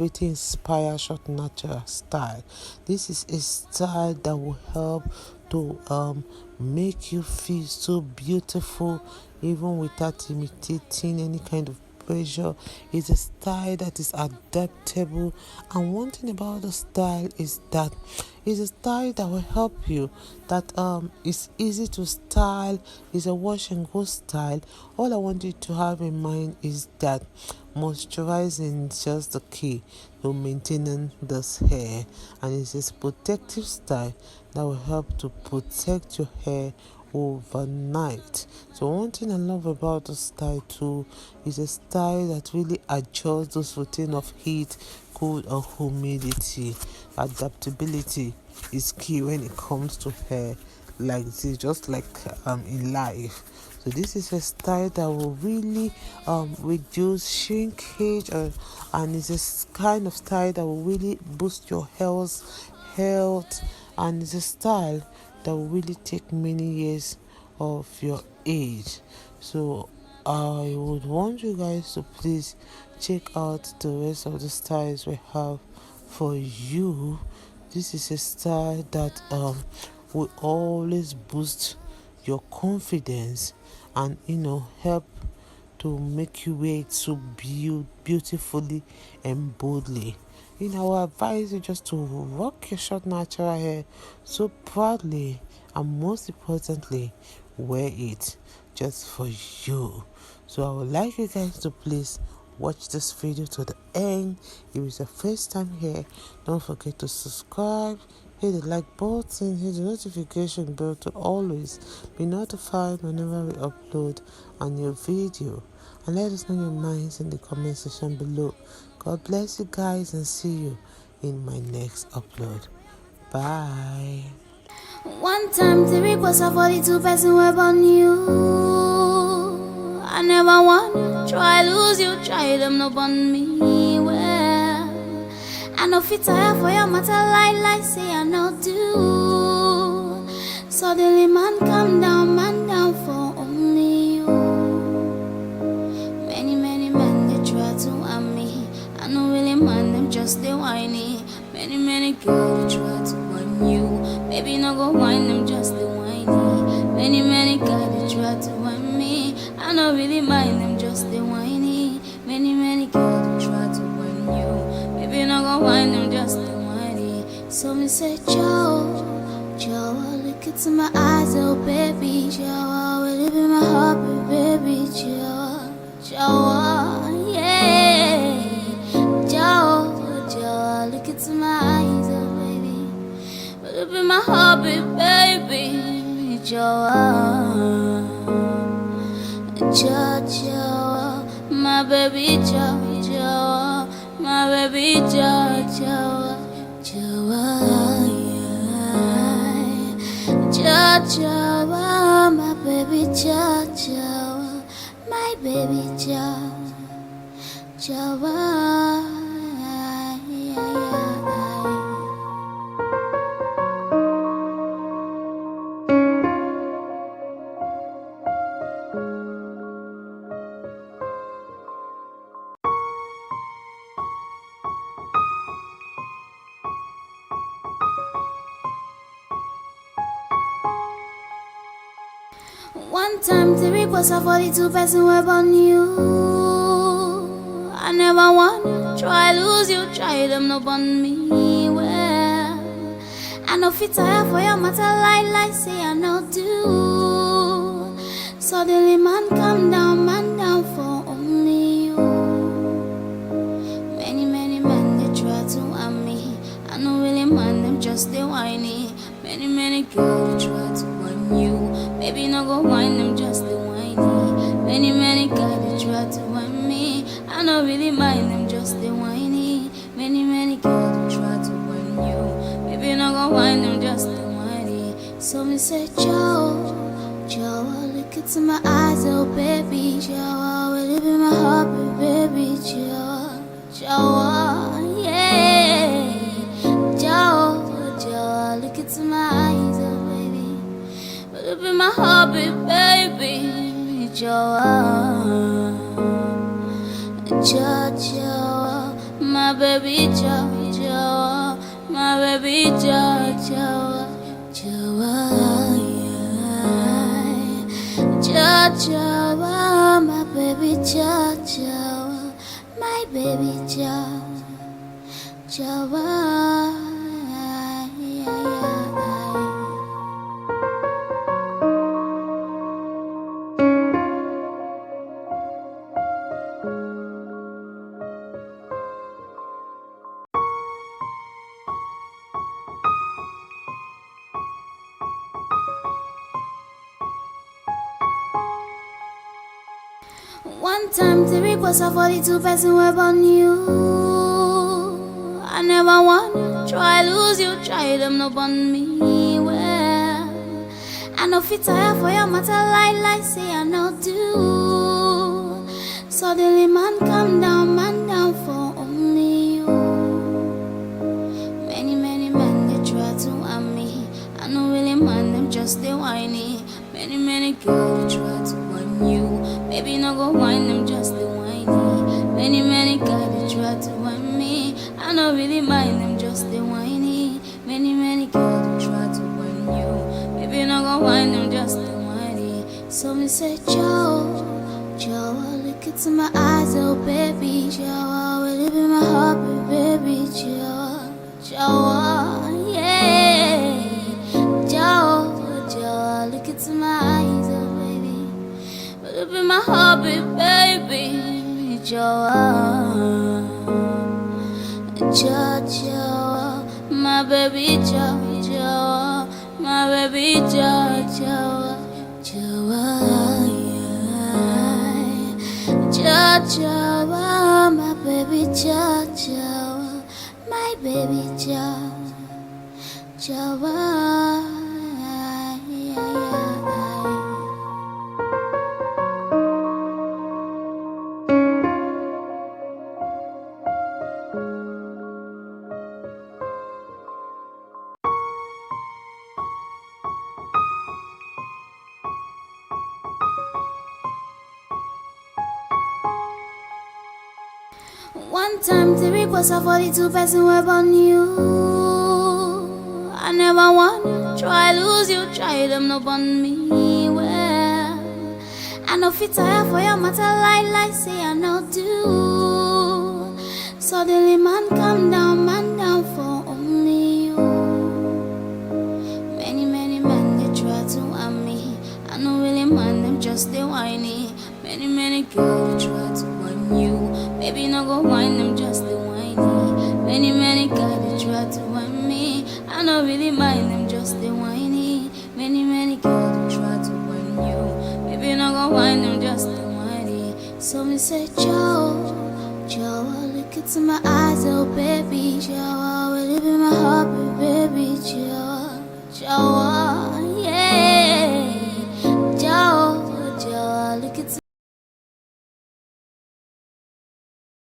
pretty inspire short natural style. This is a style that will help to make you feel so beautiful even without imitating any kind of pressure. It's a style that is adaptable, and one thing about the style is that it's a style that will help you, that is easy to style, is a wash and go style. All I want you to have in mind is that moisturizing is just the key to maintaining this hair, and it's a protective style that will help to protect your hair overnight. So one thing I love about the style too is a style that really adjusts those routine of heat, cold or humidity. Adaptability is key when it comes to hair like this, just like in life. So this is a style that will really reduce shrinkage, and it's a kind of style that will really boost your health, and it's a style that will really take many years of your age. So I would want you guys to please check out the rest of the styles we have for you. This is a style that will always boost your confidence and help to make you wear it so beautifully and boldly. Our advice is just to rock your short natural hair so proudly, and most importantly, wear it just for you. So I would like you guys to please watch this video to the end. If it's your first time here, don't forget to subscribe, hit the like button, hit the notification bell to always be notified whenever we upload a new video, and let us know your minds in the comment section below. God bless you guys, and see you in my next upload. Bye. One time the request of 42 person web on you. I never want try lose you, try them no on me. Well, I know fit tire for your matter like say I know do. Suddenly man down for only you. Many men they try to harm me. I know really man them just they whiny. Many girls they try to warn you. Baby no go whine them just they whiny. Many guys they try to warn me. I know really mind them just they whiny. Many girls they try to warn you. Baby no go whine them just they whiny. So me say Joe, look into my eyes, oh baby Joe, will it be my heart, baby Joe, yeah. Joe, look into my eyes, oh baby, will it be my hobby, baby Joe, my baby Joe, my baby Joe, my baby Joe, my baby Joe. One time the request of 42 person web on you. I never want try lose you, try them no on me. Well, I know fit tire for your matter like say I know do. Suddenly man down for only you. Many men they try to harm me. I know really man them just they whiny. Many girls they try to warn you. Baby no go whine them just they whiny. Many guys they try to warn me. I know really mind them just they whiny. Many girls they try to warn you. Baby no go whine them just they whiny. So me say Joe, look into my eyes, oh baby Joe, will it be my heart, baby Joe, yeah. Joe, look into my eyes, oh baby, will it be my hobby, baby Joe, my baby baby Joe, Joe, my baby Joe, Joe, Joe, Joe, Joe, my baby Joe, Joe, my baby Joe, Joe. One time the request of 42 person web on you. I never want try lose you, try them no on me. Well, I know fit tire for your matter like say I know do. Suddenly man down for only you. Many men they try to harm me. I know really man them just they whiny. Many girls they try to warn you. Baby, no go whine them, just the whiny. Many guys they try to whine me. I don't really mind them, just the whiny. Many girls they try to whine you. Baby, no go whine them, just the whiny. So me say, Joe, look into my eyes, oh baby, Joe, will it be my heart, baby, Joe, yeah, Joe, look into my eyes, oh baby. Will it be my hobby, baby? Joe, my baby, Joe, my baby, Joe, my baby, my baby, One time the request of 42 person web on you. I never want try lose you, try them no on me. Well, I know fit tire for your matter like say I know do. Suddenly man down for only you. Many men they try to harm me. I know really man them just they whiny. Many girls they try to warn you. Baby, no go whine them, just the whiny. Many guys they try to whine me. I don't really mind them, just the whiny. Many girls they try to whine you. Baby, no go whine them, just the whiny. So me say, Joe, look into my eyes, oh baby, Joe, will it be my heart, baby, Joe,